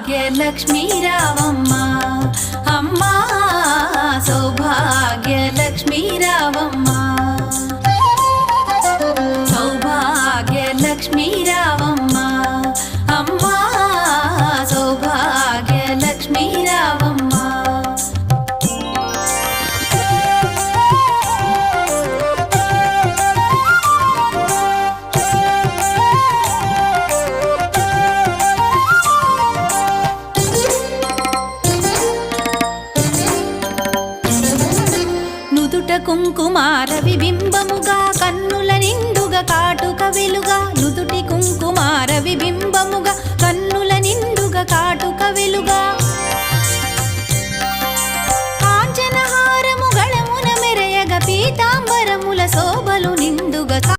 సౌభాగ్యలక్ష్మీ రావమ్మ అమ్మా సౌభాగ్యలక్ష్మీ రావమ్మ సౌభాగ్యలక్ష్మీ రావమ్మ అమ్మా సౌభాగ్యలక్ష్మీ రావమ్మ కుంకుమార విబింబముగా కన్నుల నిండుగా కాటుక వెలుగా నుదుటి కుంకుమార విబింబముగా